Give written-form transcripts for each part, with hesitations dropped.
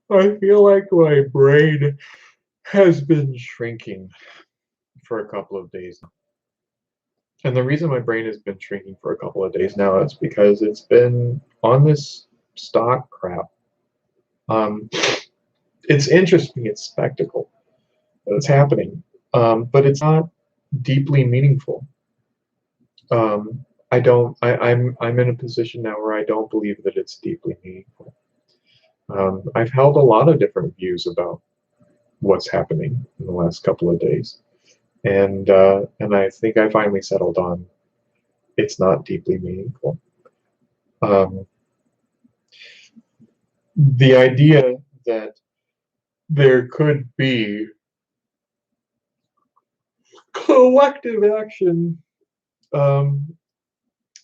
I feel like my brain has been shrinking for a couple of days. And the reason my brain has been shrinking for a couple of days now is because it's been on this stock crap. Um, it's interesting, it's spectacle that's happening, but it's not deeply meaningful. I don't. I'm in a position now where I don't believe that it's deeply meaningful. I've held a lot of different views about what's happening in the last couple of days, and I think I finally settled on it's not deeply meaningful. Um, the idea that there could be collective action um,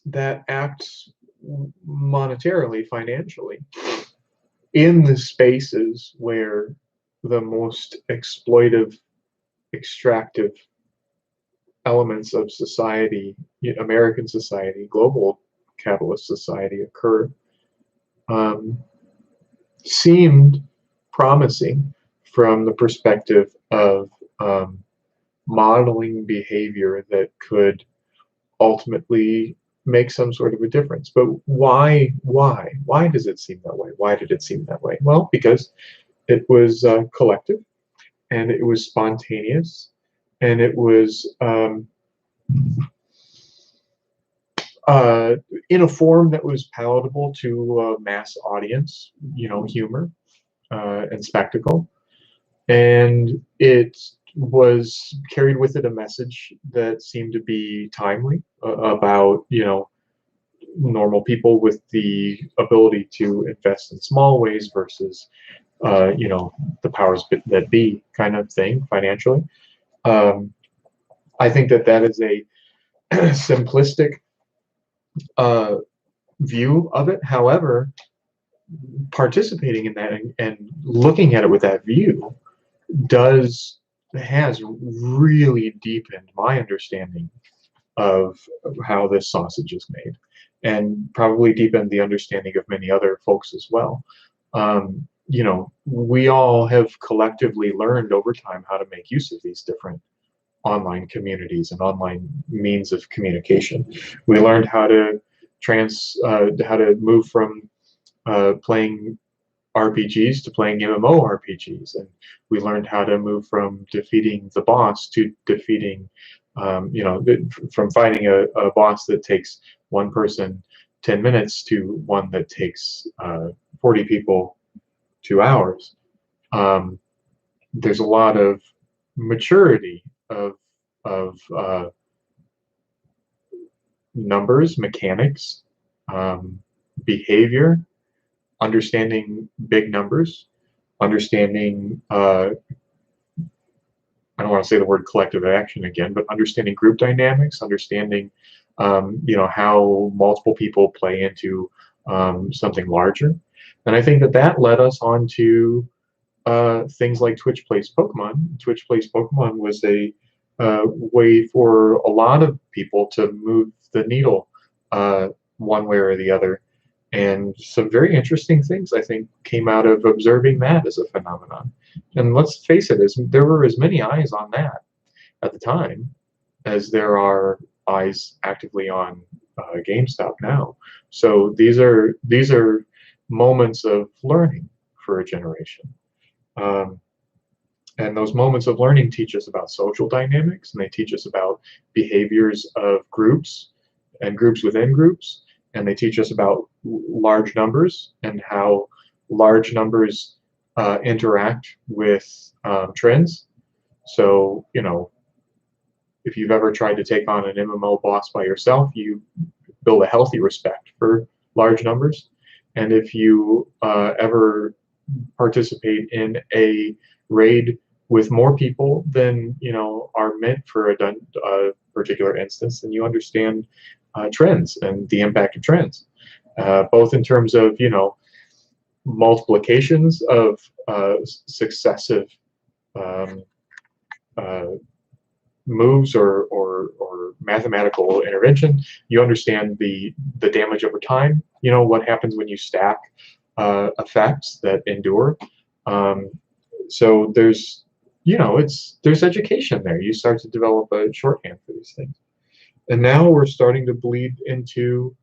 that acts monetarily, financially, in the spaces where the most exploitive, extractive elements of society, American society, global capitalist society occur, um, seemed promising from the perspective of modeling behavior that could ultimately make some sort of a difference. But why? Why? Why does it seem that way? Why did it seem that way? Well, because it was collective, and it was spontaneous, and it was uh, in a form that was palatable to a mass audience. Humor and spectacle, and it was carried with it a message that seemed to be timely about normal people with the ability to invest in small ways versus the powers that be kind of thing financially. um, I think that that is a simplistic uh, view of it. However, participating in that and looking at it with that view does has really deepened my understanding of how this sausage is made, and probably deepened the understanding of many other folks as well. We all have collectively learned over time how to make use of these different online communities and online means of communication. We learned how to move from playing RPGs to playing MMORPGs, and we learned how to move from defeating the boss to defeating, from fighting a boss that takes one person 10 minutes to one that takes 40 people 2 hours. Um, there's a lot of maturity of numbers, mechanics, um, behavior, understanding big numbers, understanding I don't want to say the word collective action again, but understanding group dynamics, understanding how multiple people play into something larger. And I think that that led us on to things like Twitch Plays Pokemon. Twitch Plays Pokemon was a way for a lot of people to move the needle one way or the other. And some very interesting things, I think, came out of observing that as a phenomenon. And let's face it, there were as many eyes on that at the time as there are eyes actively on GameStop now. So these are moments of learning for a generation. Um, and those moments of learning teach us about social dynamics, and they teach us about behaviors of groups and groups within groups, and they teach us about large numbers and how large numbers interact with trends. So, if you've ever tried to take on an MMO boss by yourself, you build a healthy respect for large numbers. And if you ever participate in a raid with more people than are meant for a particular instance, then you understand trends and the impact of trends, both in terms of multiplications of successive um, uh, moves or mathematical intervention. You understand the damage over time. What happens when you stack effects that endure. So there's, there's education there. You start to develop a shorthand for these things. And now we're starting to bleed into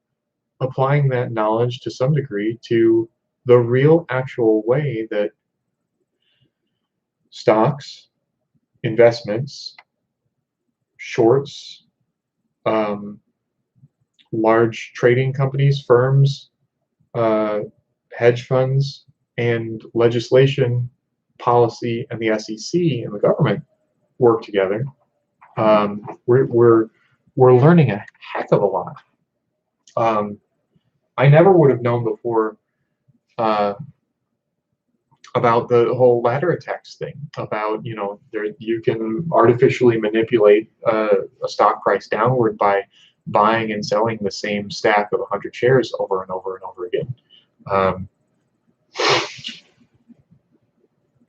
applying that knowledge to some degree to the real actual way that stocks, investments, shorts, large trading companies, firms, hedge funds, and legislation, policy, and the SEC and the government work together. We're learning a heck of a lot. I never would have known before about the whole ladder attacks thing. About you can artificially manipulate a stock price downward by buying and selling the same stack of 100 shares over and over and over again.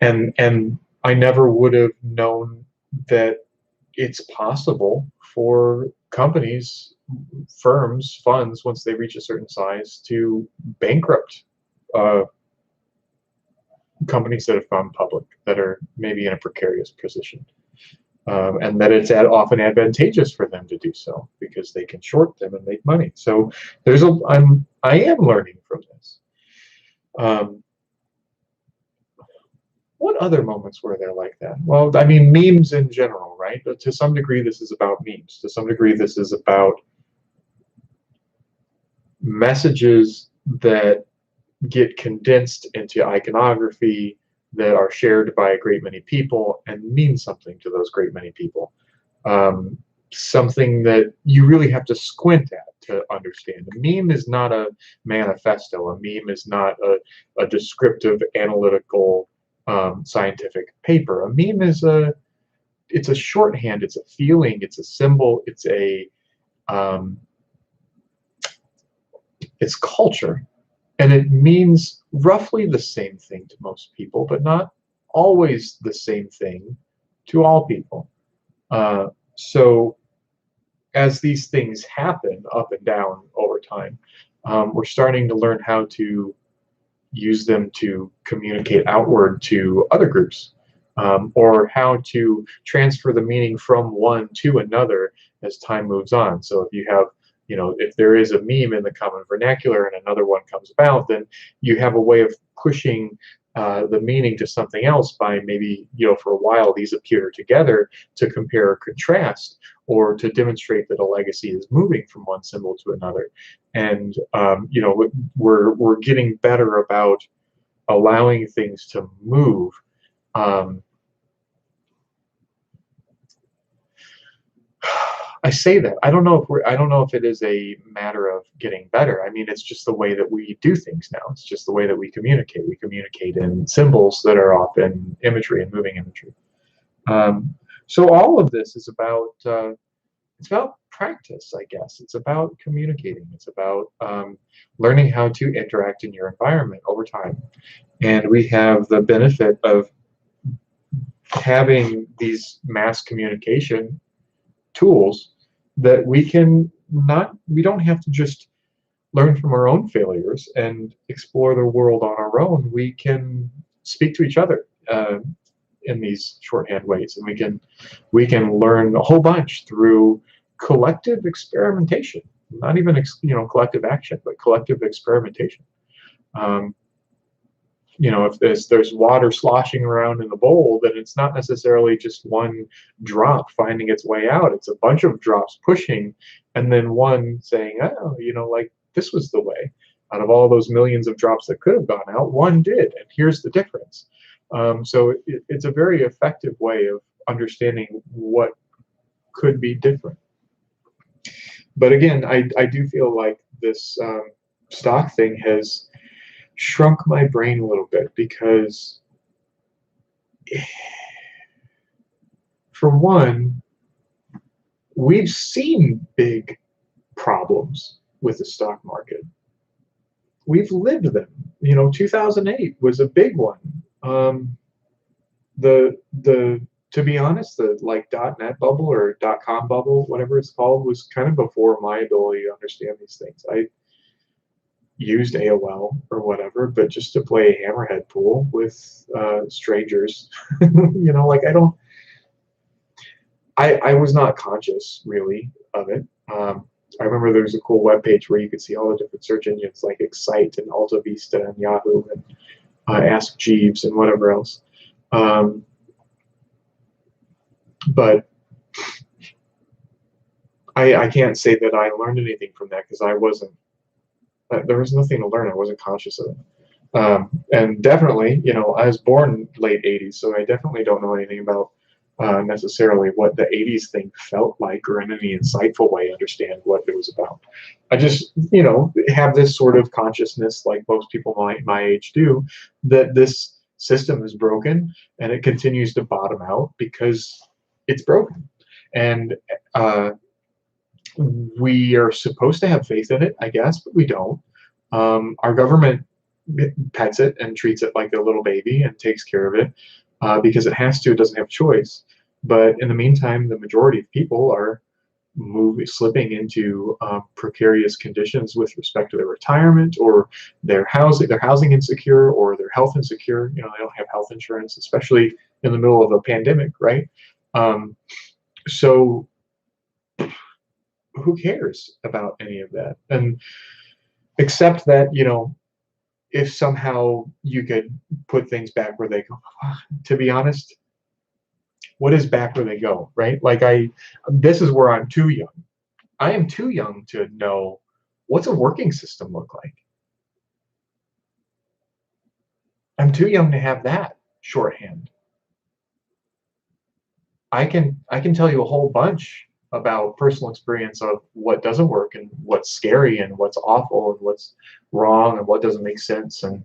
And I never would have known that it's possible for companies, firms, funds, once they reach a certain size, to bankrupt companies that have gone public, that are maybe in a precarious position. And that it's often advantageous for them to do so because they can short them and make money. So I am learning from this. What other moments were there like that? Well, I mean, memes in general, right? But to some degree, this is about memes. To some degree, this is about messages that get condensed into iconography that are shared by a great many people and mean something to those great many people. Something that you really have to squint at to understand. A meme is not a manifesto. A meme is not a descriptive, analytical, scientific paper. A meme is it's a shorthand. It's a feeling. It's a symbol. It's it's culture. And it means roughly the same thing to most people, but not always the same thing to all people. So as these things happen up and down over time, we're starting to learn how to use them to communicate outward to other groups, or how to transfer the meaning from one to another as time moves on. So if you have, if there is a meme in the common vernacular and another one comes about, then you have a way of pushing the meaning to something else by maybe, for a while these appear together to compare or contrast, or to demonstrate that a legacy is moving from one symbol to another. And, we're getting better about allowing things to move. I say that I don't know if it is a matter of getting better. I mean, it's just the way that we do things now. It's just the way that we communicate. We communicate in symbols that are often imagery and moving imagery. So all of this is about it's about practice, I guess. It's about communicating. It's about learning how to interact in your environment over time. And we have the benefit of having these mass communication tools that we don't have to just learn from our own failures and explore the world on our own. We can speak to each other in these shorthand ways, and we can learn a whole bunch through collective experimentation. Not even collective action, but collective experimentation. If there's water sloshing around in the bowl, then it's not necessarily just one drop finding its way out. It's a bunch of drops pushing, and then one saying, oh, like this was the way. Out of all those millions of drops that could have gone out, one did, and here's the difference. So it's a very effective way of understanding what could be different. But again, I do feel like this stock thing has shrunk my brain a little bit, because for one, we've seen big problems with the stock market. We've lived them. 2008 was a big one. To be honest, the .net bubble or .com bubble, whatever it's called, was kind of before my ability to understand these things. used AOL or whatever, but just to play hammerhead pool with strangers. Like I was not conscious really of it. I remember there was a cool web page where you could see all the different search engines like Excite and Alta Vista and Yahoo and Ask Jeeves and whatever else. But I can't say that I learned anything from that because I wasn't. There was nothing to learn. I wasn't conscious of it. And definitely, I was born late '80s, so I definitely don't know anything about necessarily what the '80s thing felt like, or in any insightful way understand what it was about. I just, have this sort of consciousness, like most people my age do, that this system is broken and it continues to bottom out because it's broken. And we are supposed to have faith in it, I guess, but we don't. Our government pets it and treats it like a little baby and takes care of it because it has to. It doesn't have a choice. But in the meantime, the majority of people are slipping into precarious conditions with respect to their retirement or their housing insecure or their health insecure. They don't have health insurance, especially in the middle of a pandemic, right? So who cares about any of that? And except that, if somehow you could put things back where they go, to be honest, what is back where they go, right? Like this is where I'm too young. I am too young to know what's a working system look like. I'm too young to have that shorthand. I can tell you a whole bunch about personal experience of what doesn't work and what's scary and what's awful and what's wrong and what doesn't make sense and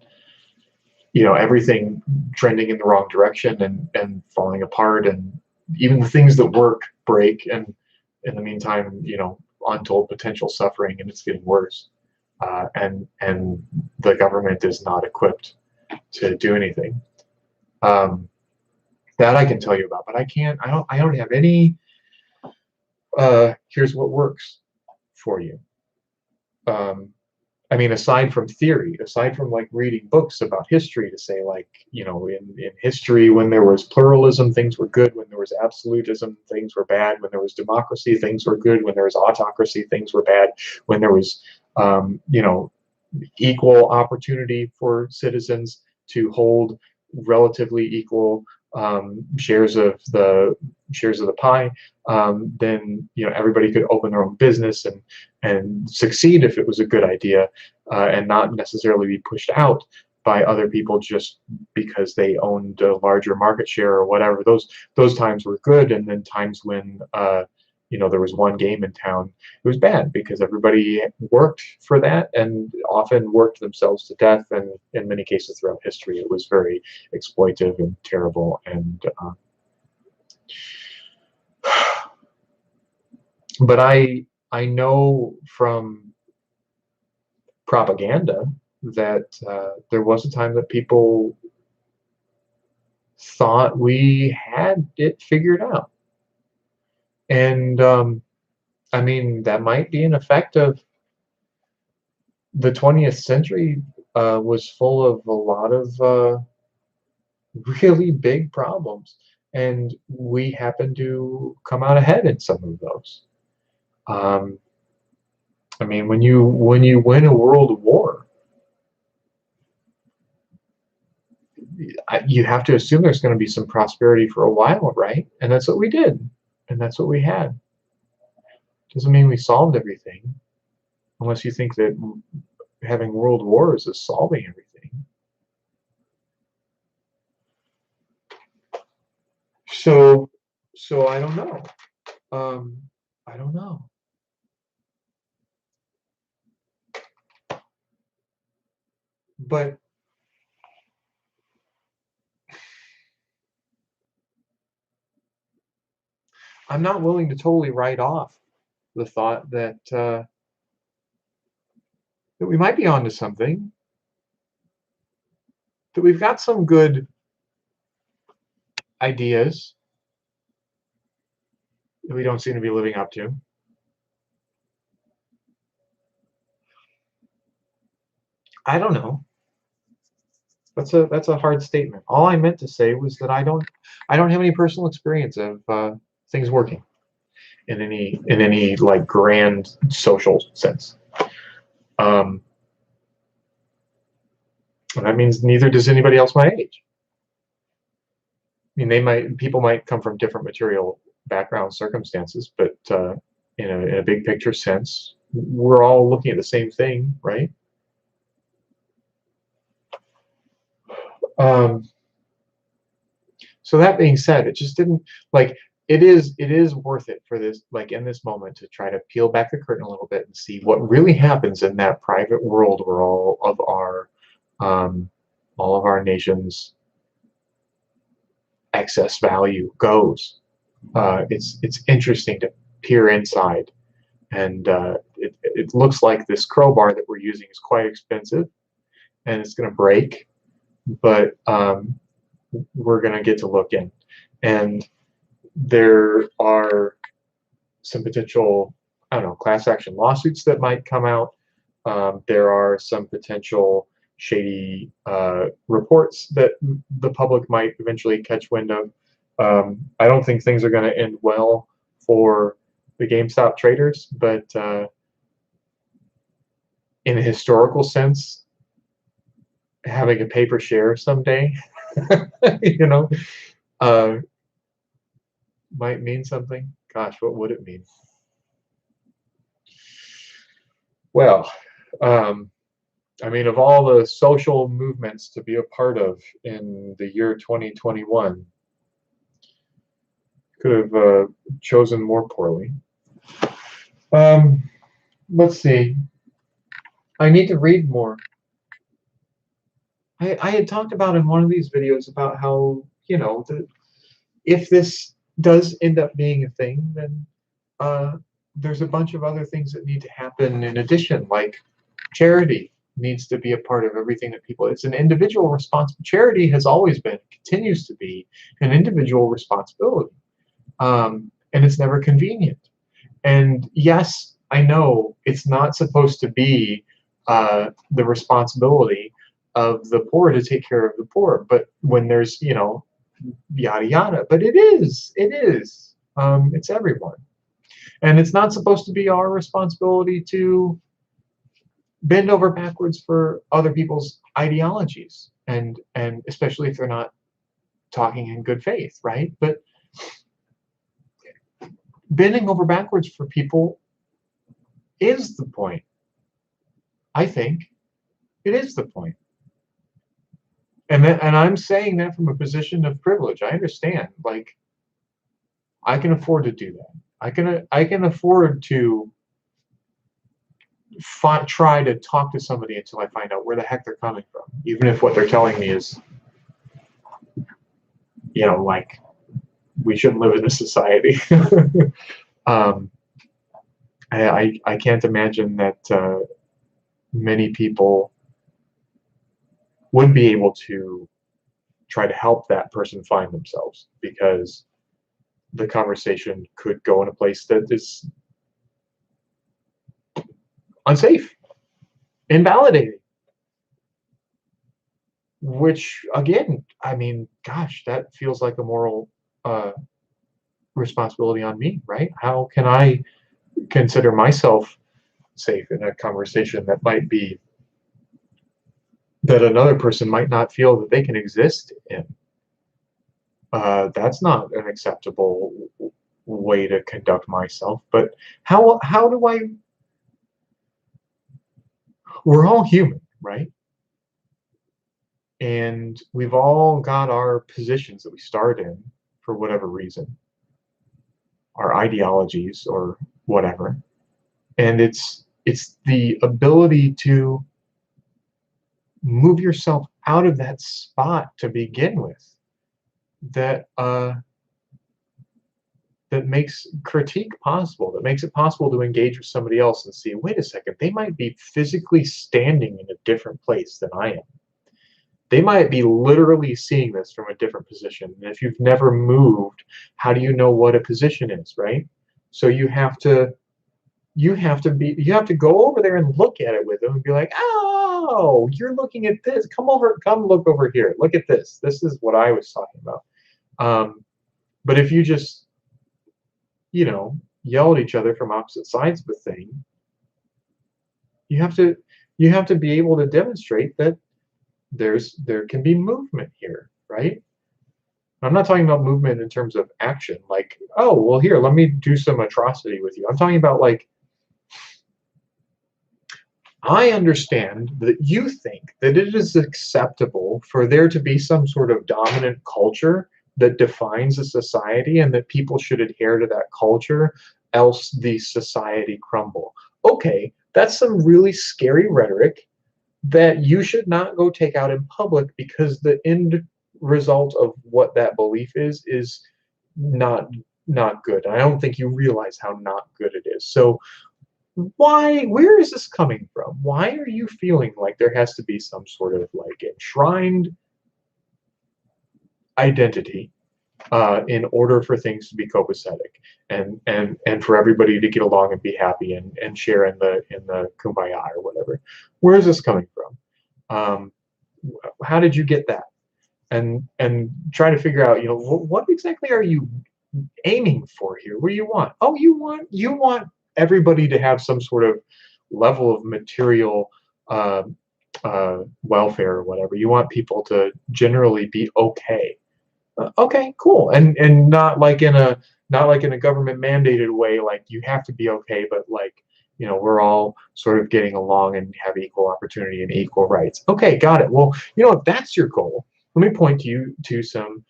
everything trending in the wrong direction and falling apart, and even the things that work break, and in the meantime untold potential suffering, and it's getting worse, and the government is not equipped to do anything. That I can tell you about, but I don't have any here's what works for you. I mean, aside from theory, aside from like reading books about history to say like, in history, when there was pluralism, things were good. When there was absolutism, things were bad. When there was democracy, things were good. When there was autocracy, things were bad. When there was, equal opportunity for citizens to hold relatively equal shares of the pie, then everybody could open their own business and succeed if it was a good idea, and not necessarily be pushed out by other people just because they owned a larger market share or whatever. Those times were good, and then times when there was one game in town, it was bad because everybody worked for that and often worked themselves to death. And in many cases throughout history, it was very exploitive and terrible. And but I know from propaganda that there was a time that people thought we had it figured out. And I mean, that might be an effect of the 20th century was full of a lot of really big problems, and we happen to come out ahead in some of those. I mean, when you win a world war, you have to assume there's going to be some prosperity for a while, right? And that's what we did, and that's what we had. Doesn't mean we solved everything, unless you think that having world wars is solving everything. So I don't know. I don't know. But I'm not willing to totally write off the thought that that we might be onto something, that we've got some good ideas that we don't seem to be living up to. I don't know. That's a hard statement. All I meant to say was that I don't have any personal experience of things working in any like grand social sense. Um, and that means neither does anybody else my age. I mean, people might come from different material background circumstances, but in a big picture sense, we're all looking at the same thing, right? Um, so that being said, it just didn't like it is worth it for this like in this moment to try to peel back the curtain a little bit and see what really happens in that private world where um, all of our nation's excess value goes. It's interesting to peer inside, and it looks like this crowbar that we're using is quite expensive, and it's going to break, but we're going to get to look in, and there are some potential, I don't know, class action lawsuits that might come out. There are some potential shady reports that the public might eventually catch wind of. I don't think things are going to end well for the GameStop traders, but in a historical sense, having a paper share someday, you know, uh, might mean something. Gosh, what would it mean? Well, I mean, of all the social movements to be a part of in the year 2021, could have chosen more poorly. Let's see. I need to read more. I had talked about in one of these videos about how, you know, if this does end up being a thing, then there's a bunch of other things that need to happen in addition, like charity needs to be a part of everything that people, it's an individual responsibility. Charity has always been, continues to be an individual responsibility. And it's never convenient. And yes, I know it's not supposed to be the responsibility of the poor to take care of the poor, but when there's, you know, yada yada, but it is, it's everyone. And it's not supposed to be our responsibility to bend over backwards for other people's ideologies, and especially if they're not talking in good faith, right? But bending over backwards for people is the point. I think it is the point. And I'm saying that from a position of privilege. I understand, like, I can afford to do that. I can afford to try to talk to somebody until I find out where the heck they're coming from, even if what they're telling me is, you know, like, we shouldn't live in this society. I can't imagine that many people would be able to try to help that person find themselves, because the conversation could go in a place that is unsafe, invalidating, which again, I mean, gosh, that feels like a moral responsibility on me, right? How can I consider myself safe in a conversation that might be, that another person might not feel that they can exist in? That's not an acceptable way to conduct myself. But how do I? We're all human, right? And we've all got our positions that we start in for whatever reason, our ideologies or whatever. And it's the ability to move yourself out of that spot to begin with that that makes critique possible, that makes it possible to engage with somebody else and see, wait a second, they might be physically standing in a different place than I am. They might be literally seeing this from a different position. And if you've never moved, how do you know what a position is, right? So you have to you have to go over there and look at it with them and be like, oh, you're looking at this. Come look over here. Look at this. This is what I was talking about. But if you just, yell at each other from opposite sides of the thing, you have to be able to demonstrate that there can be movement here, right? I'm not talking about movement in terms of action, like, oh, well, here, let me do some atrocity with you. I'm talking about, like, I understand that you think that it is acceptable for there to be some sort of dominant culture that defines a society and that people should adhere to that culture, else the society crumble. Okay, that's some really scary rhetoric that you should not go take out in public, because the end result of what that belief is not good. I don't think you realize how not good it is. So where is this coming from? Why are you feeling like there has to be some sort of like enshrined identity in order for things to be copacetic and for everybody to get along and be happy and share in the kumbaya or whatever? Where is this coming from? How did you get that? And try to figure out, what exactly are you aiming for here? What do you want? Oh, you want everybody to have some sort of level of material welfare or whatever. You want people to generally be okay. Okay, cool. And not like in a government mandated way, like you have to be okay, but like, we're all sort of getting along and have equal opportunity and equal rights. Okay, got it. Well, if that's your goal, let me point you to some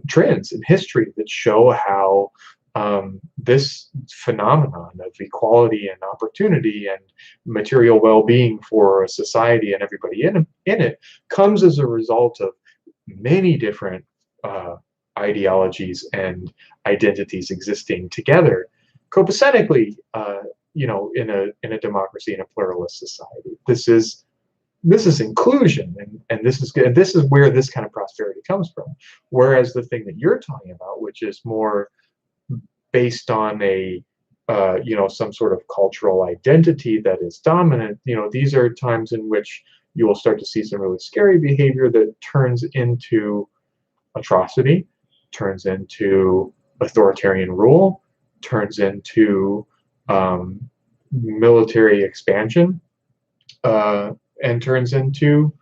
trends in history that show how this phenomenon of equality and opportunity and material well-being for a society and everybody in it comes as a result of many different ideologies and identities existing together copacetically, in a democracy, in a pluralist society. This is inclusion, and this is good. This is where this kind of prosperity comes from. Whereas the thing that you're talking about, which is more based on some sort of cultural identity that is dominant, these are times in which you will start to see some really scary behavior that turns into atrocity, turns into authoritarian rule, turns into military expansion, and turns into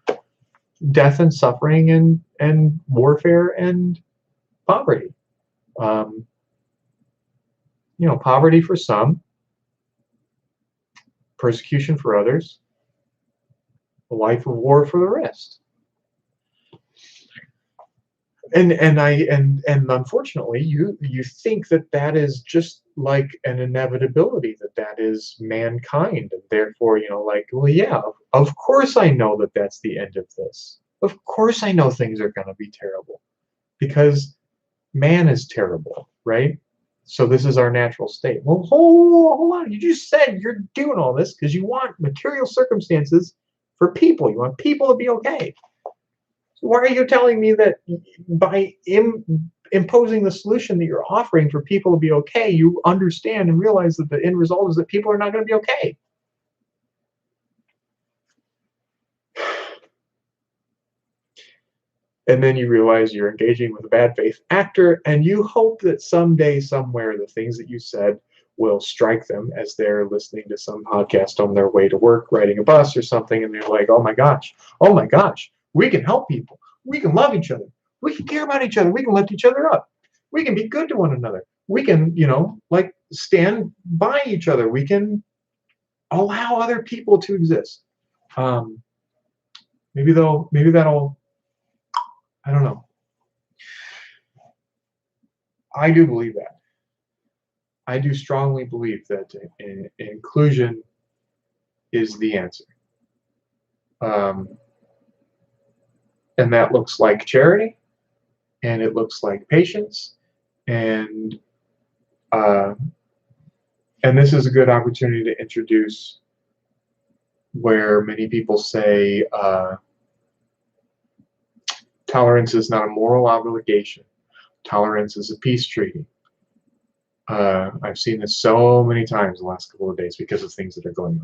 death and suffering and warfare and poverty. Poverty for some, persecution for others, a life of war for the rest. And unfortunately, you think that is just like an inevitability, that is mankind, and therefore, well, yeah, of course I know that that's the end of this. Of course I know things are going to be terrible, because man is terrible, right? So this is our natural state. Well, hold on. You just said you're doing all this because you want material circumstances for people. You want people to be okay. So why are you telling me that by imposing the solution that you're offering for people to be okay, you understand and realize that the end result is that people are not going to be okay? And then you realize you're engaging with a bad faith actor, and you hope that someday, somewhere, the things that you said will strike them as they're listening to some podcast on their way to work, riding a bus or something, and they're like, oh my gosh, we can help people. We can love each other. We can care about each other. We can lift each other up. We can be good to one another. We can, stand by each other. We can allow other people to exist. Maybe that'll, I don't know. I do believe that. I do strongly believe that inclusion is the answer. And that looks like charity, and it looks like patience, and this is a good opportunity to introduce where many people say tolerance is not a moral obligation. Tolerance is a peace treaty. I've seen this so many times in the last couple of days because of things that are going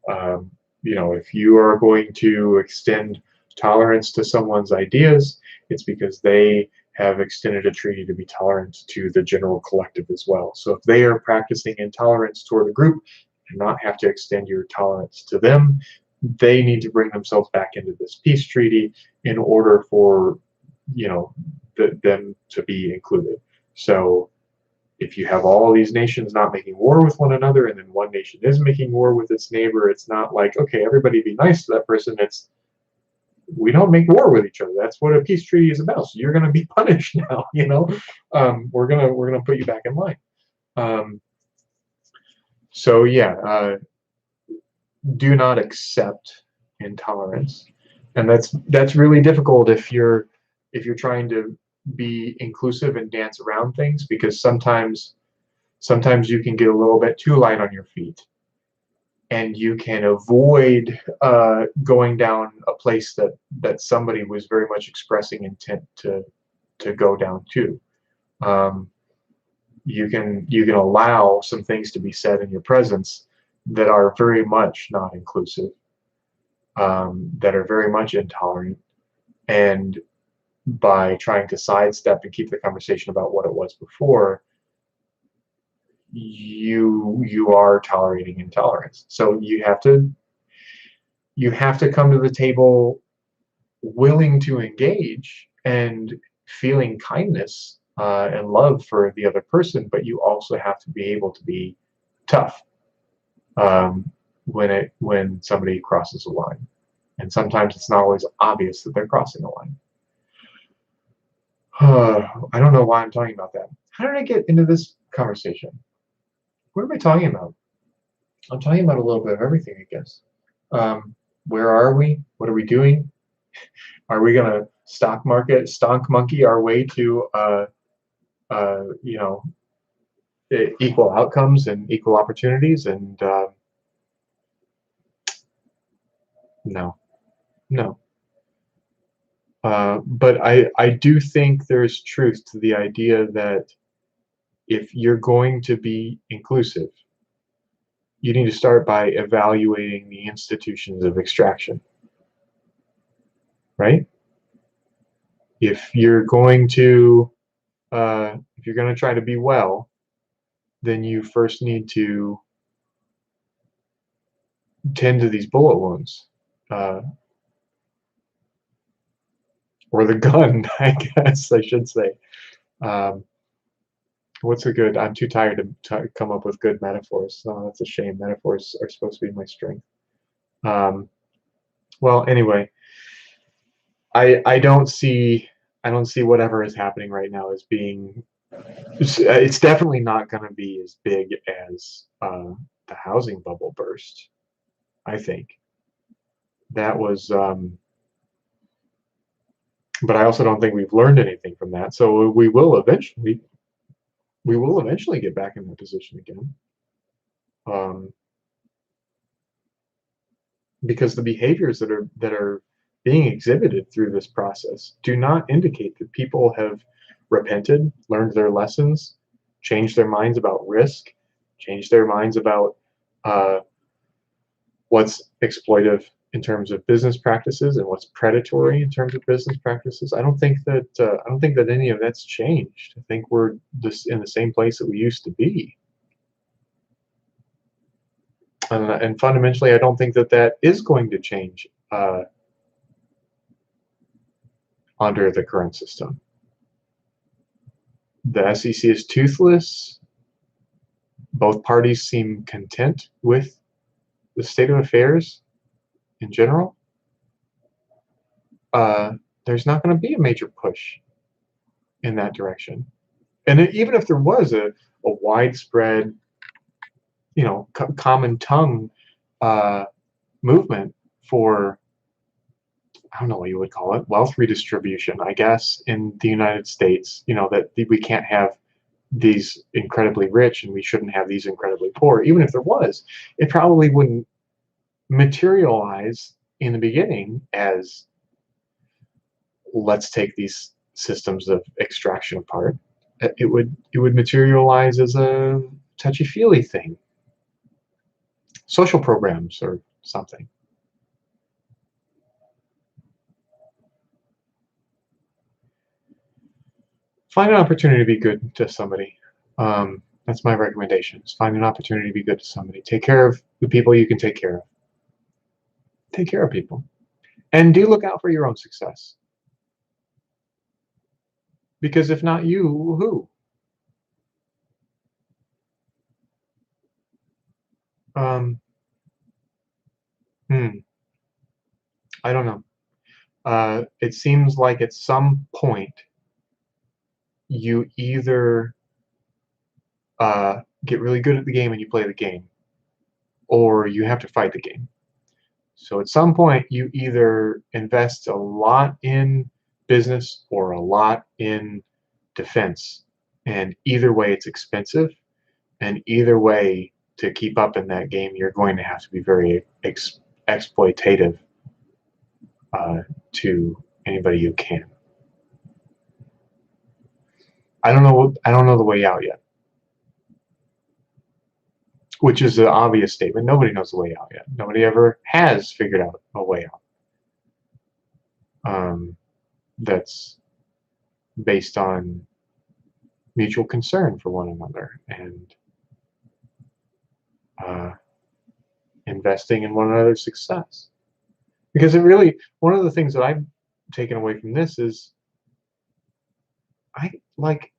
on. If you are going to extend tolerance to someone's ideas, it's because they have extended a treaty to be tolerant to the general collective as well. So if they are practicing intolerance toward a group, you do not have to extend your tolerance to them. They need to bring themselves back into this peace treaty in order for, them to be included. So if you have all these nations not making war with one another, and then one nation is making war with its neighbor, it's not like, okay, everybody be nice to that person. It's, we don't make war with each other. That's what a peace treaty is about. So you're going to be punished now. We're gonna put you back in line. So yeah, do not accept intolerance, and that's really difficult if you're trying to be inclusive and dance around things, because sometimes you can get a little bit too light on your feet, and you can avoid going down a place that somebody was very much expressing intent to go down to. You can allow some things to be said in your presence that are very much not inclusive, that are very much intolerant, and by trying to sidestep and keep the conversation about what it was before, you are tolerating intolerance. So you have to come to the table willing to engage and feeling kindness and love for the other person, but you also have to be able to be tough when somebody crosses a line, and sometimes it's not always obvious that they're crossing a line. I don't know why I'm talking about that. How did I get into this conversation? What am I talking about? I'm talking about a little bit of everything, I guess. Where are we? What are we doing? Are we gonna stock monkey our way to equal outcomes and equal opportunities? And no. But I do think there's truth to the idea that if you're going to be inclusive, you need to start by evaluating the institutions of extraction, right? If you're going to try to be well, then you first need to tend to these bullet wounds, or the gun, I guess I should say. What's a good? I'm too tired to come up with good metaphors. Oh, that's a shame. Metaphors are supposed to be my strength. Well, anyway, I don't see whatever is happening right now as being. It's definitely not going to be as big as the housing bubble burst. I think that was. But I also don't think we've learned anything from that. So we will eventually get back in that position again. Because the behaviors that are being exhibited through this process do not indicate that people have repented, learned their lessons, changed their minds about risk, changed their minds about what's exploitive in terms of business practices and what's predatory in terms of business practices. I don't think that any of that's changed. I think we're just in the same place that we used to be. And fundamentally, I don't think that is going to change under the current system. The SEC is toothless. Both parties seem content with the state of affairs in general. There's not going to be a major push in that direction. And even if there was a widespread, common tongue movement for, I don't know what you would call it, wealth redistribution, I guess, in the United States, that we can't have these incredibly rich and we shouldn't have these incredibly poor. Even if there was, it probably wouldn't materialize in the beginning as, let's take these systems of extraction apart. it would materialize as a touchy-feely thing, social programs or something. Find an opportunity to be good to somebody. That's my recommendation. Is find an opportunity to be good to somebody. Take care of the people you can take care of. Take care of people, and do look out for your own success. Because if not you, who? Um, hmm, I don't know. It seems like at some point you either get really good at the game and you play the game, or you have to fight the game. So at some point, you either invest a lot in business or a lot in defense. And either way, it's expensive. And either way, to keep up in that game, you're going to have to be very exploitative to anybody you can. I don't know. I don't know the way out yet, which is an obvious statement. Nobody knows the way out yet. Nobody ever has figured out a way out. That's based on mutual concern for one another and uh, investing in one another's success. Because it really, one of the things that I've taken away from this is I like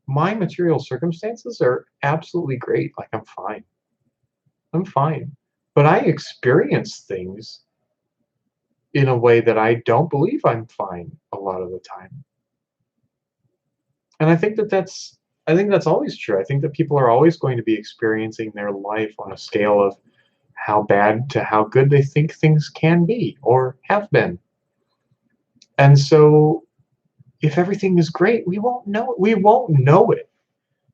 my material circumstances are absolutely great. Like I'm fine. I'm fine. But I experience things in a way that I don't believe I'm fine a lot of the time. And I think that's always true. I think that people are always going to be experiencing their life on a scale of how bad to how good they think things can be or have been. And so if everything is great, we won't know it. We won't know it.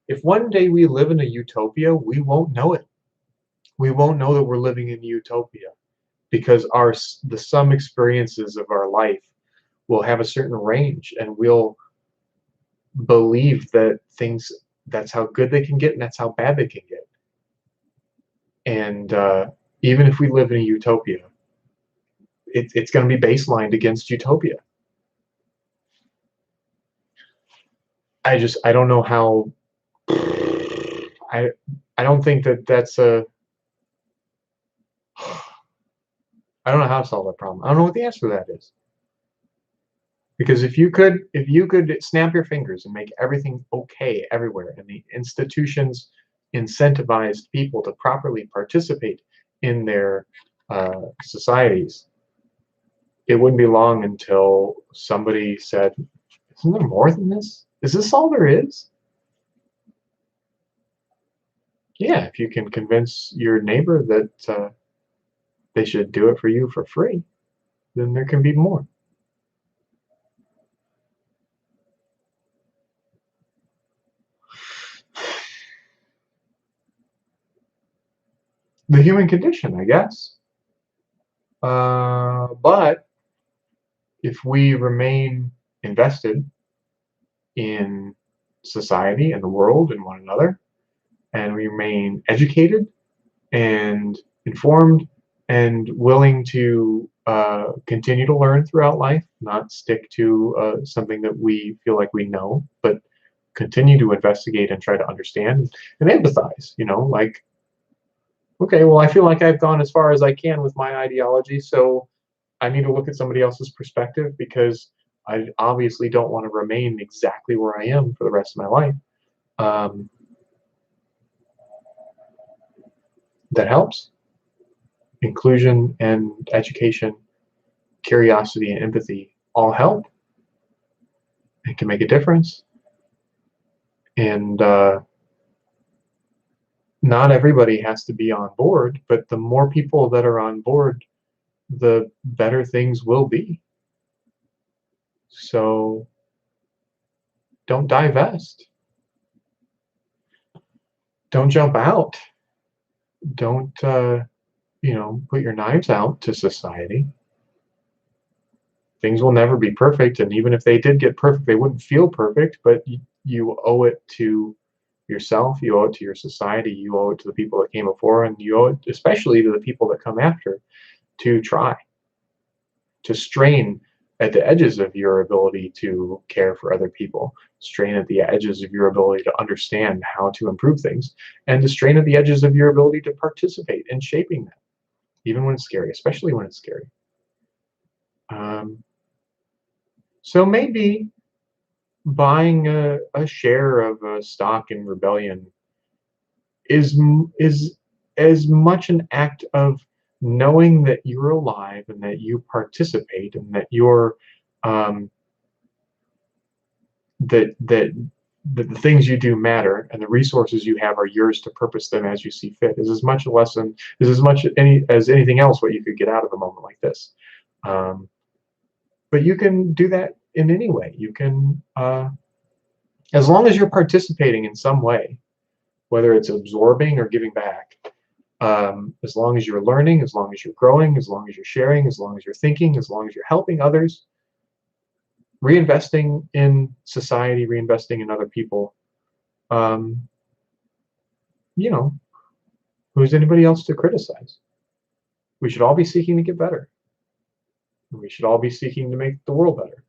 If one day we live in a utopia, we won't know it. We won't know that we're living in utopia because the sum experiences of our life will have a certain range, and we'll believe that things that's how good they can get and that's how bad they can get. And even if we live in a utopia, it's going to be baselined against utopia. I don't know how. I don't think that that's a. I don't know how to solve that problem. I don't know what the answer to that is. Because if you could snap your fingers and make everything okay everywhere, and the institutions incentivized people to properly participate in their societies, it wouldn't be long until somebody said, "Isn't there more than this? Is this all there is?" Yeah, if you can convince your neighbor that they should do it for you for free, then there can be more. The human condition, I guess. But if we remain invested in society and the world and one another, and we remain educated and informed and willing to continue to learn throughout life, not stick to something that we feel like we know, but continue to investigate and try to understand and empathize, like, okay, well, I feel like I've gone as far as I can with my ideology, so I need to look at somebody else's perspective because I obviously don't want to remain exactly where I am for the rest of my life. Um, that helps. Inclusion and education, curiosity and empathy all help. It can make a difference. And not everybody has to be on board, but the more people that are on board, the better things will be. So don't divest. Don't jump out. Don't put your knives out to society. Things will never be perfect, and even if they did get perfect, they wouldn't feel perfect, but you owe it to yourself, you owe it to your society, you owe it to the people that came before, and you owe it especially to the people that come after to try to strain at the edges of your ability to care for other people, strain at the edges of your ability to understand how to improve things, and to strain at the edges of your ability to participate in shaping that, even when it's scary, especially when it's scary. So maybe buying a share of a stock in Rebellion is as much an act of knowing that you're alive and that you participate and that you're um, that the things you do matter and the resources you have are yours to purpose them as you see fit is as much a lesson is as much as anything else what you could get out of a moment like this. But you can do that in any way. You can as long as you're participating in some way, whether it's absorbing or giving back, as long as you're learning, as long as you're growing, as long as you're sharing, as long as you're thinking, as long as you're helping others, reinvesting in society, reinvesting in other people, um, you know, who's anybody else to criticize? We should all be seeking to get better. We should all be seeking to make the world better.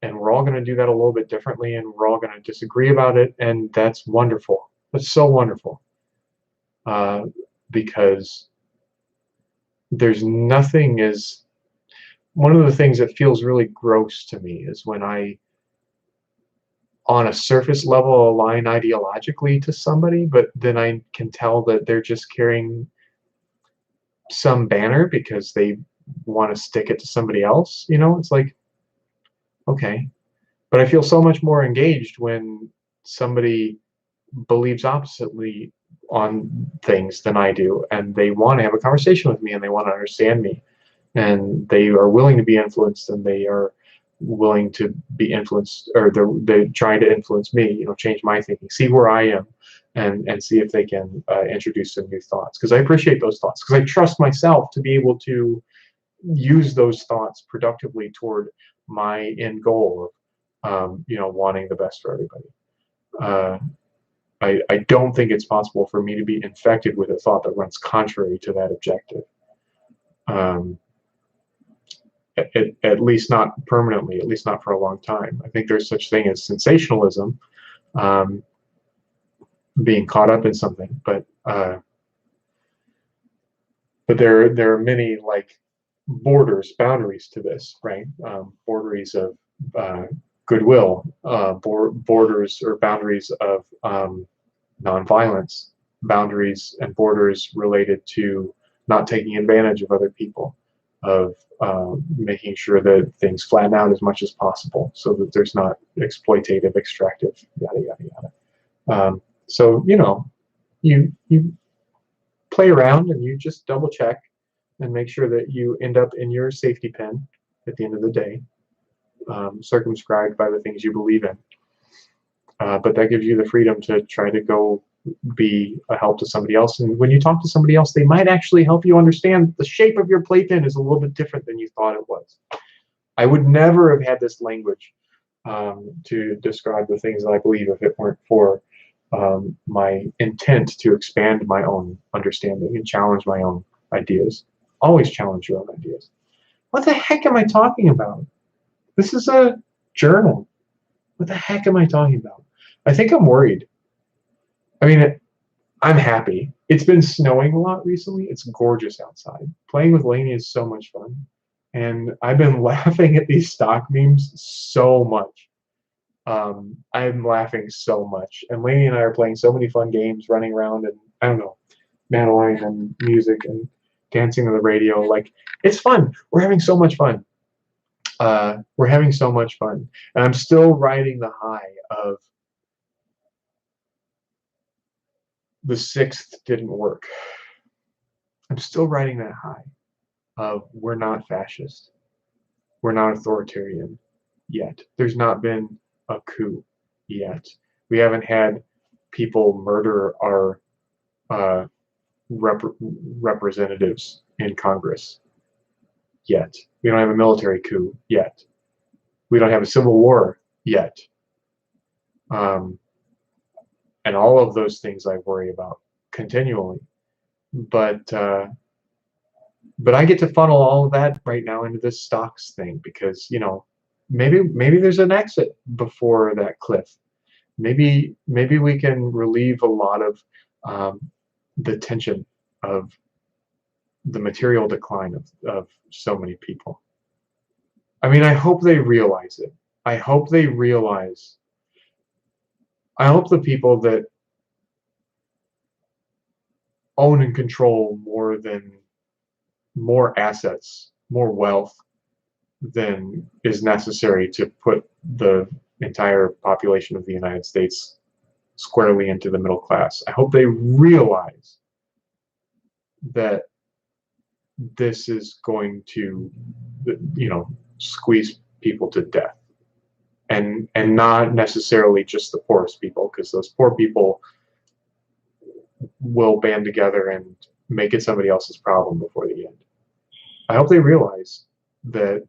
And we're all going to do that a little bit differently, and we're all going to disagree about it, and that's wonderful. That's so wonderful. Because there's nothing as one of the things that feels really gross to me is when I on a surface level align ideologically to somebody, but then I can tell that they're just carrying some banner because they want to stick it to somebody else. It's like, okay. But I feel so much more engaged when somebody believes oppositely on things than I do, and they want to have a conversation with me, and they want to understand me, and they are willing to be influenced, and they are willing to be influenced, or they're trying to influence me, change my thinking, see where I am, and see if they can introduce some new thoughts, because I appreciate those thoughts, because I trust myself to be able to use those thoughts productively toward my end goal of wanting the best for everybody. I don't think it's possible for me to be infected with a thought that runs contrary to that objective. At least not permanently, at least not for a long time. I think there's such thing as sensationalism, being caught up in something, but there are many boundaries to this, right? Boundaries of goodwill, borders or boundaries of nonviolence, boundaries and borders related to not taking advantage of other people, of making sure that things flatten out as much as possible so that there's not exploitative, extractive, yada, yada, yada. So, you play around and you just double check and make sure that you end up in your safety pen at the end of the day, circumscribed by the things you believe in. But that gives you the freedom to try to go be a help to somebody else. And when you talk to somebody else, they might actually help you understand the shape of your playpen is a little bit different than you thought it was. I would never have had this language to describe the things that I believe if it weren't for my intent to expand my own understanding and challenge my own ideas. Always challenge your own ideas. What the heck am I talking about? This is a journal. What the heck am I talking about? I think I'm worried. I mean, I'm happy. It's been snowing a lot recently. It's gorgeous outside. Playing with Lainey is so much fun. And I've been laughing at these stock memes so much. I'm laughing so much. And Lainey and I are playing so many fun games, running around, and I don't know, Madeline and music and dancing to the radio. Like, it's fun. We're having so much fun. We're having so much fun. And I'm still riding the high of the 6th didn't work. I'm still riding that high of we're not fascist. We're not authoritarian yet. There's not been a coup yet. We haven't had people murder our representatives in Congress yet. We don't have a military coup yet. We don't have a civil war yet. Um, and all of those things I worry about continually. But but I get to funnel all of that right now into this stocks thing because maybe there's an exit before that cliff. Maybe we can relieve a lot of um, the tension of the material decline of so many people. I mean, I hope they realize it. I hope they realize. I hope the people that own and control more assets, more wealth than is necessary to put the entire population of the United States squarely into the middle class. I hope they realize that this is going to, squeeze people to death, and not necessarily just the poorest people, because those poor people will band together and make it somebody else's problem before the end. I hope they realize that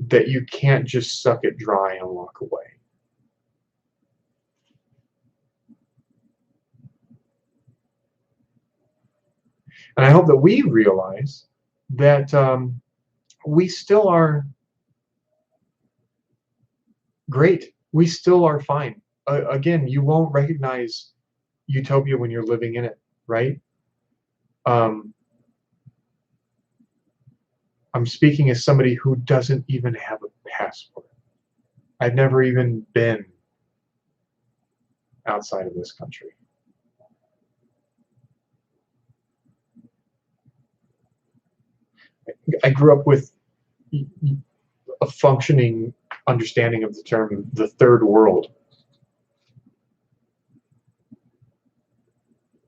that you can't just suck it dry and walk away. And I hope that we realize that we still are great. We still are fine. Again, you won't recognize utopia when you're living in it, right? Um, I'm speaking as somebody who doesn't even have a passport. I've never even been outside of this country. I grew up with a functioning understanding of the term the third world.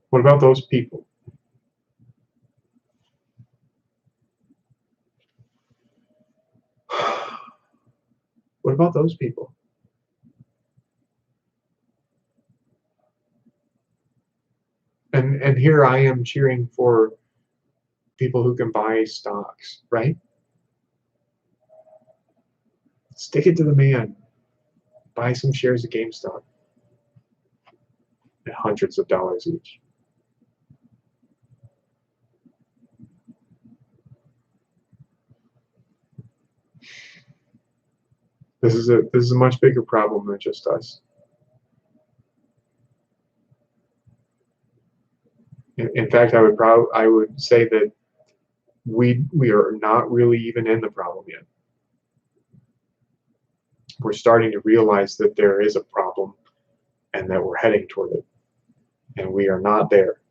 What about those people? What about those people? And here I am cheering for people who can buy stocks, right? Stick it to the man. Buy some shares of GameStop at hundreds of dollars each. This is a much bigger problem than just us. In fact, I would say that we are not really even in the problem yet. We're starting to realize that there is a problem and that we're heading toward it, and we are not there.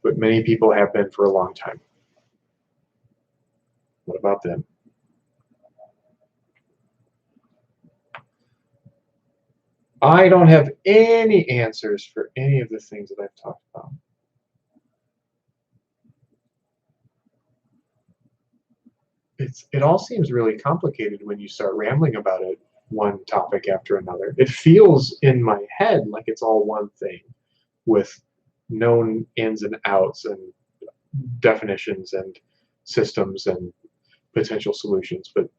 But many people have been for a long time. What about them? I don't have any answers for any of the things that I've talked about. It all seems really complicated when you start rambling about it, one topic after another. It feels in my head like it's all one thing with known ins and outs and definitions and systems and potential solutions. But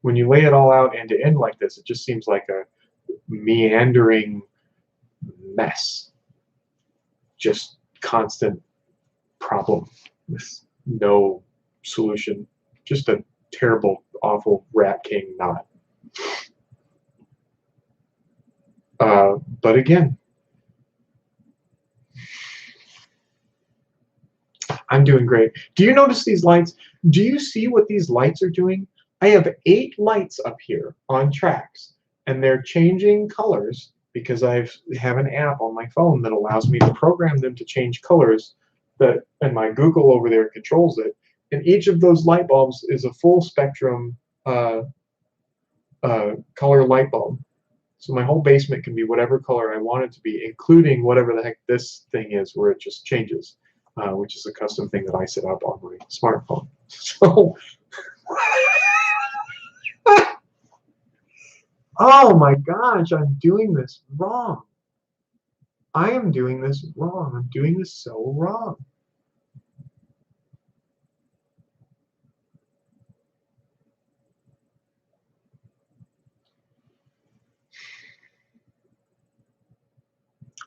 when you lay it all out end to end like this, it just seems like a meandering mess. Just constant problem with no solution. Just a terrible, awful rat king knot. But again, I'm doing great. Do you notice these lights? Do you see what these lights are doing? I have 8 lights up here on tracks, and they're changing colors because I have an app on my phone that allows me to program them to change colors, and my Google over there controls it. And each of those light bulbs is a full spectrum color light bulb. So my whole basement can be whatever color I want it to be, including whatever the heck this thing is where it just changes, which is a custom thing that I set up on my smartphone. So, oh my gosh, I'm doing this wrong. I am doing this wrong. I'm doing this so wrong.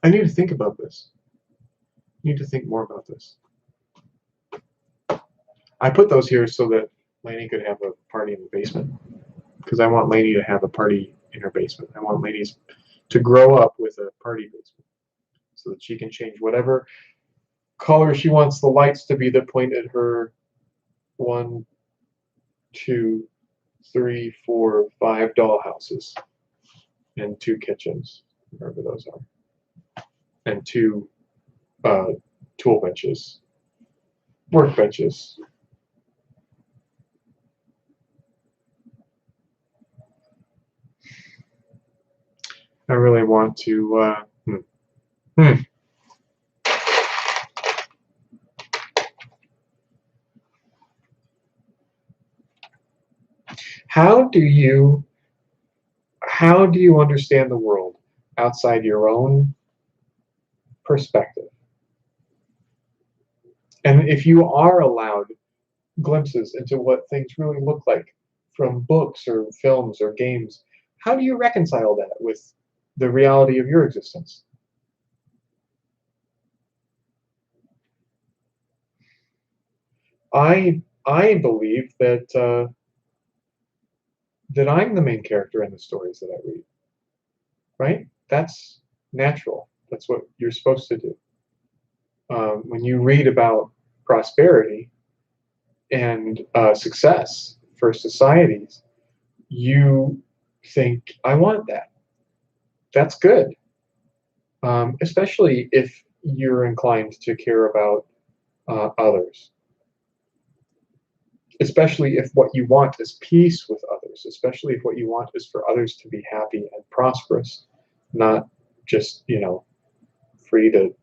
I need to think about this. I need to think more about this. I put those here so that Lainey could have a party in the basement, because I want Lainey to have a party in her basement. I want Lainey to grow up with a party basement so that she can change whatever color she wants the lights to be that point at her 1, 2, 3, 4, 5 doll houses and 2 kitchens, wherever those are, and 2 tool benches, work benches. I really want to. How do you understand the world outside your own perspective? And if you are allowed glimpses into what things really look like from books or films or games, how do you reconcile that with the reality of your existence? I believe that that I'm the main character in the stories that I read. Right? That's natural. That's what you're supposed to do. When you read about prosperity and success for societies, you think, I want that. That's good. Especially if you're inclined to care about others. Especially if what you want is peace with others. Especially if what you want is for others to be happy and prosperous, not just, free to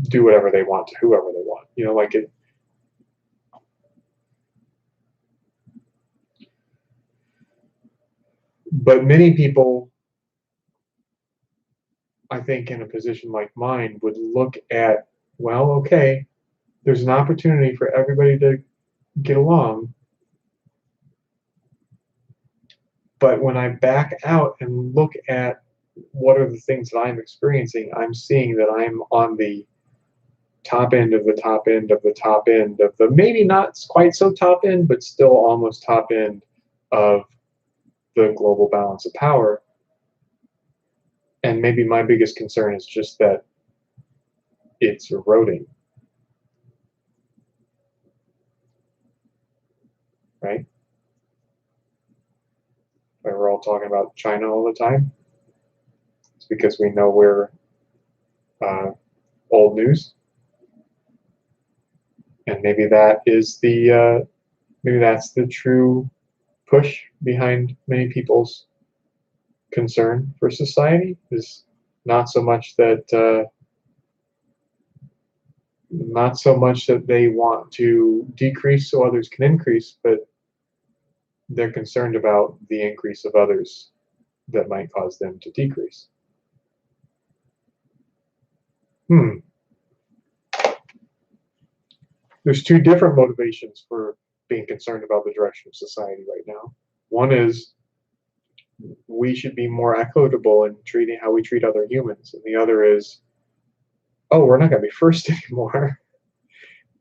do whatever they want to whoever they want. Like it. But many people, I think, in a position like mine, would look at, well, okay, there's an opportunity for everybody to get along. But when I back out and look at what are the things that I'm experiencing, I'm seeing that I'm on the top end of the top end of the top end of the maybe not quite so top end, but still almost top end of the global balance of power. And maybe my biggest concern is just that it's eroding. Right? We're all talking about China all the time. It's because we know we're old news, and maybe that is maybe that's the true push behind many people's concern for society, is not so much that they want to decrease so others can increase, but they're concerned about the increase of others that might cause them to decrease. There's 2 different motivations for being concerned about the direction of society right now. One is we should be more equitable in treating how we treat other humans, and the other is, oh, we're not going to be first anymore.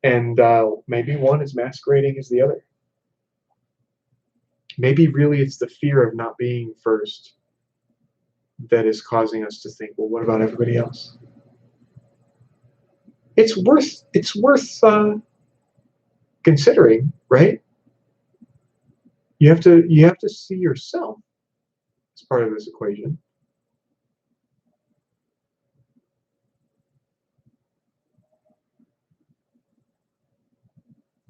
And maybe one is masquerading as the other. Maybe really it's the fear of not being first that is causing us to think, well, what about everybody else? It's worth considering, right? You have to see yourself as part of this equation.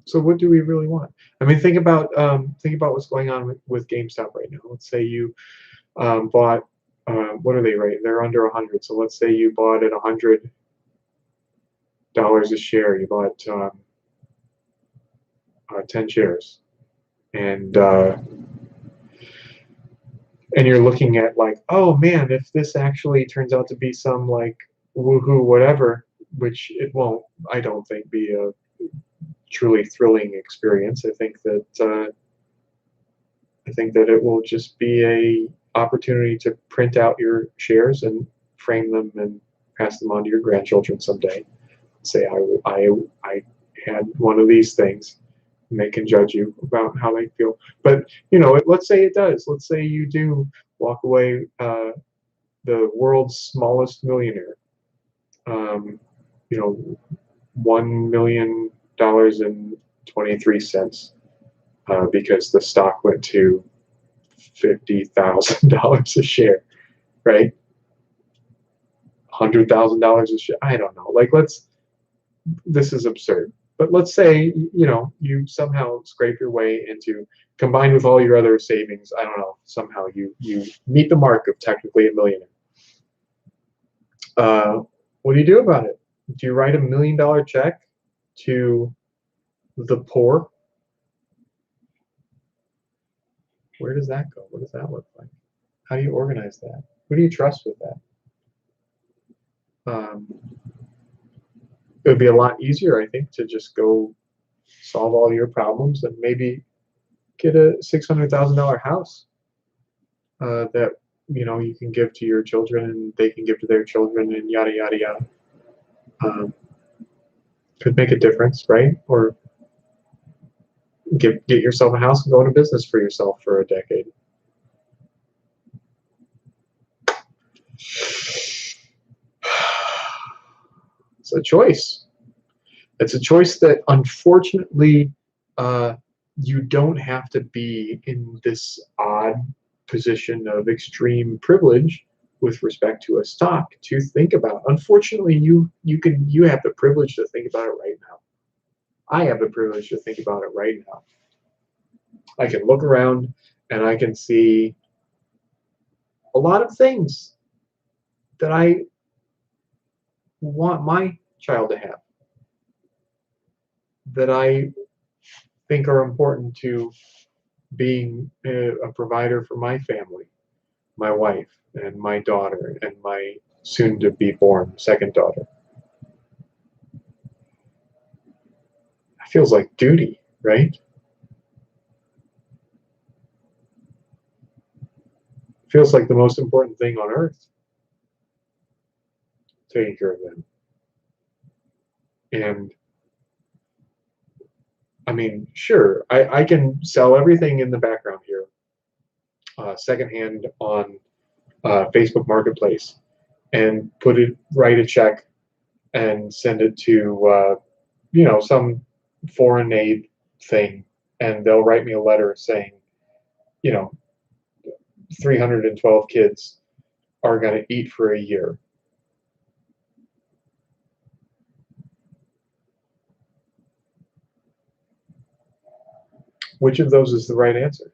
So what do we really want? I mean, think about what's going on with GameStop right now. Let's say you bought, what are they right? They're under 100. So let's say you bought at $100 a share. You bought 10 shares, and you're looking at like, oh man, if this actually turns out to be some like woohoo whatever, which it won't, I don't think, be a truly thrilling experience. I think that it will just be opportunity to print out your shares and frame them and pass them on to your grandchildren someday. Say, I had one of these things, and they can judge you about how they feel. But, let's say it does. Let's say you do walk away the world's smallest millionaire. You know, $1,000,023 because the stock went to $50,000 a share, right? $100,000 a share. I don't know. Like, this is absurd. But let's say, you somehow scrape your way into, combined with all your other savings, I don't know, somehow you meet the mark of technically a millionaire. What do you do about it? Do you write $1 million check to the poor? Where does that go? What does that look like? How do you organize that? Who do you trust with that? It would be a lot easier, I think, to just go solve all your problems and maybe get a $600,000 house that you can give to your children and they can give to their children and yada yada yada. Could make a difference, right? Or get yourself a house and go into business for yourself for a decade. It's a choice. It's a choice that, unfortunately, you don't have to be in this odd position of extreme privilege with respect to a stock to think about. Unfortunately, you have the privilege to think about it right now. I have the privilege to think about it right now. I can look around and I can see a lot of things that I want my child to have, that I think are important to being a provider for my family, my wife and my daughter and my soon-to-be-born second daughter. It feels like duty, right? It feels like the most important thing on earth, taking care of them. And I mean, sure, I can sell everything in the background here, secondhand on Facebook Marketplace, and write a check and send it to, some foreign aid thing, and they'll write me a letter saying, 312 kids are going to eat for a year. Which of those is the right answer?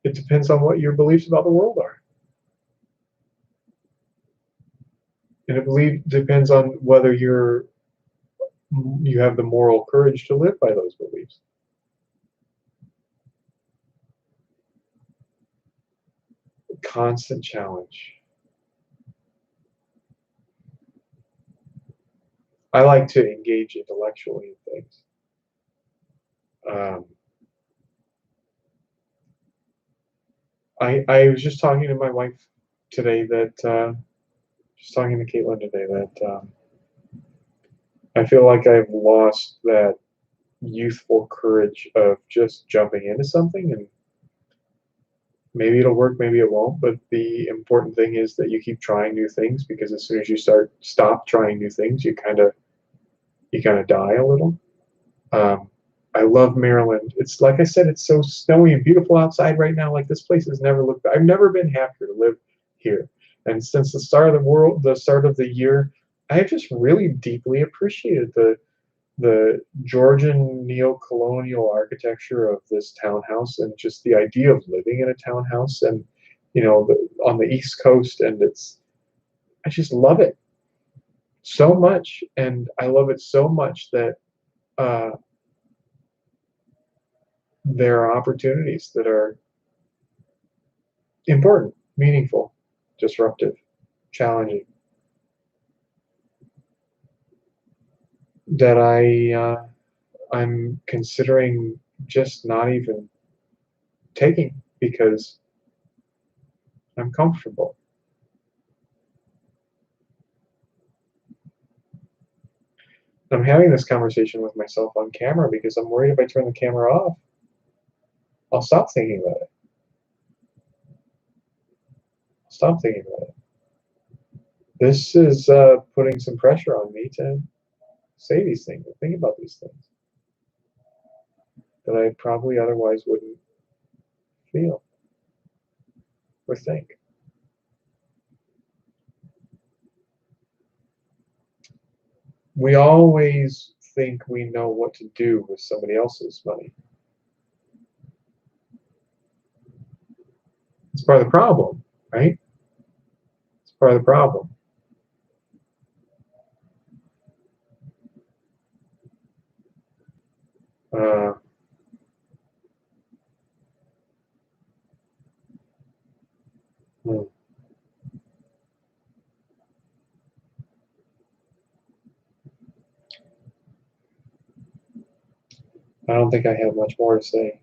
It depends on what your beliefs about the world are. And it depends on whether you have the moral courage to live by those beliefs. Constant challenge. I like to engage intellectually in things. I was just talking to my wife today just talking to Caitlin today that I feel like I've lost that youthful courage of just jumping into something, and maybe it'll work, maybe it won't, but the important thing is that you keep trying new things, because as soon as you stop trying new things, you kind of die a little. I love Maryland. It's like I said, it's so snowy and beautiful outside right now. Like, this place has never looked. I've never been happier to live here. And since the start of the year, I have just really deeply appreciated the Georgian neo-colonial architecture of this townhouse, and just the idea of living in a townhouse, and on the East Coast, and I just love it so much, and I love it so much that there are opportunities that are important, meaningful, disruptive, challenging, that I I'm considering just not even taking because I'm comfortable. I'm having this conversation with myself on camera because I'm worried if I turn the camera off, I'll stop thinking about it. Stop thinking about it. This is putting some pressure on me to say these things, or think about these things that I probably otherwise wouldn't feel or think. We always think we know what to do with somebody else's money. It's part of the problem, right? It's part of the problem. Uh, hmm. I don't think I have much more to say.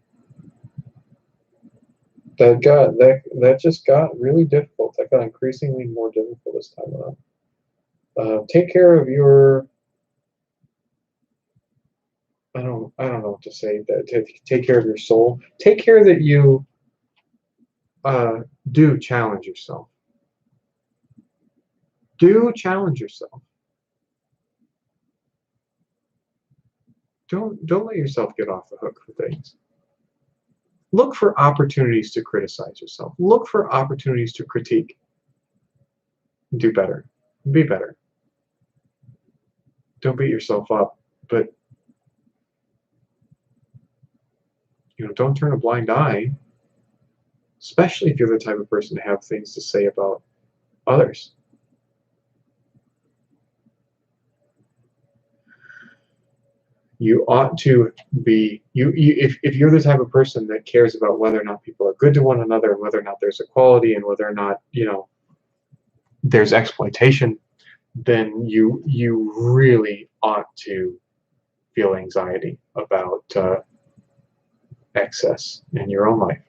That just got really difficult. That got increasingly more difficult this time around. Take care of your. I don't know what to say. That take care of your soul. Take care that you uh, do challenge yourself. Do challenge yourself. Don't let yourself get off the hook for things. Look for opportunities to criticize yourself. Look for opportunities to critique. Do better. Be better. Don't beat yourself up, but don't turn a blind eye, especially if you're the type of person to have things to say about others. You ought to be if you're the type of person that cares about whether or not people are good to one another, and whether or not there's equality, and whether or not there's exploitation, then you really ought to feel anxiety about excess in your own life.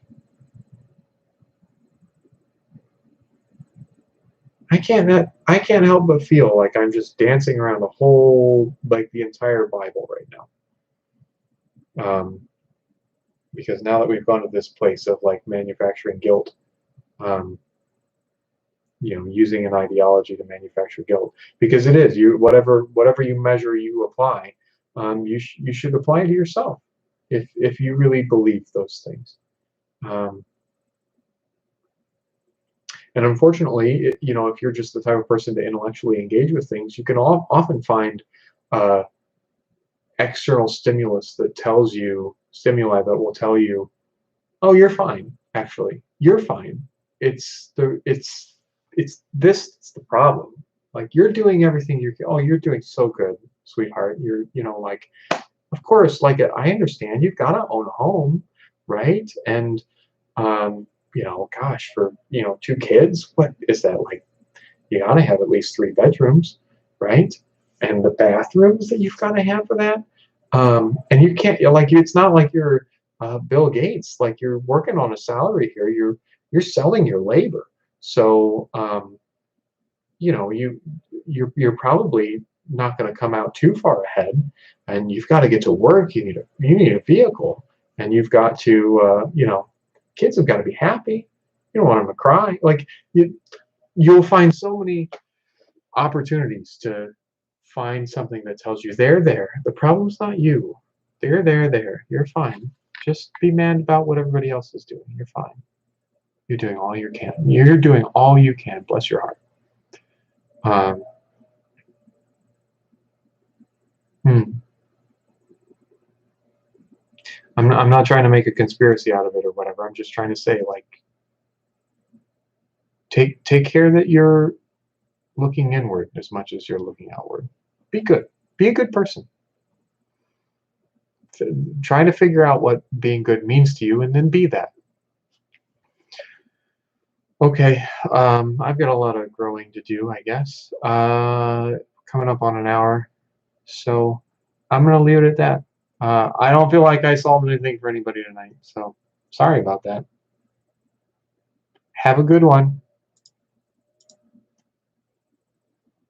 I can't help but feel like I'm just dancing around the entire Bible right now. Because now that we've gone to this place of like manufacturing guilt, um, using an ideology to manufacture guilt, because it is whatever you measure you apply, you should apply it to yourself if you really believe those things. Um, and unfortunately, if you're just the type of person to intellectually engage with things, you can often find uh, external stimuli that will tell you, oh, you're fine. Actually, you're fine. It's the problem. Like you're doing everything you're doing so good, sweetheart. Like, of course, like I understand you've got to own a home, right? And gosh, for two kids, what is that like? You got to have at least 3 bedrooms, right? And the bathrooms that you've got to have for that. And you can't like it's not like you're Bill Gates, like you're working on a salary here. You're selling your labor, so you're probably not going to come out too far ahead, and you've got to get to work. You need a vehicle, and you've got to kids have got to be happy. You don't want them to cry. Like you'll find so many opportunities to find something that tells you they're there. The problem's not you. They're there. You're fine. Just be mad about what everybody else is doing. You're fine. You're doing all you can. You're doing all you can. Bless your heart. Um, hmm. I'm not trying to make a conspiracy out of it or whatever. I'm just trying to say, like, take care that you're looking inward as much as you're looking outward. Be good. Be a good person. Try to figure out what being good means to you, and then be that. Okay, I've got a lot of growing to do, I guess. Coming up on an hour, so I'm gonna leave it at that. I don't feel like I solved anything for anybody tonight, so sorry about that. Have a good one.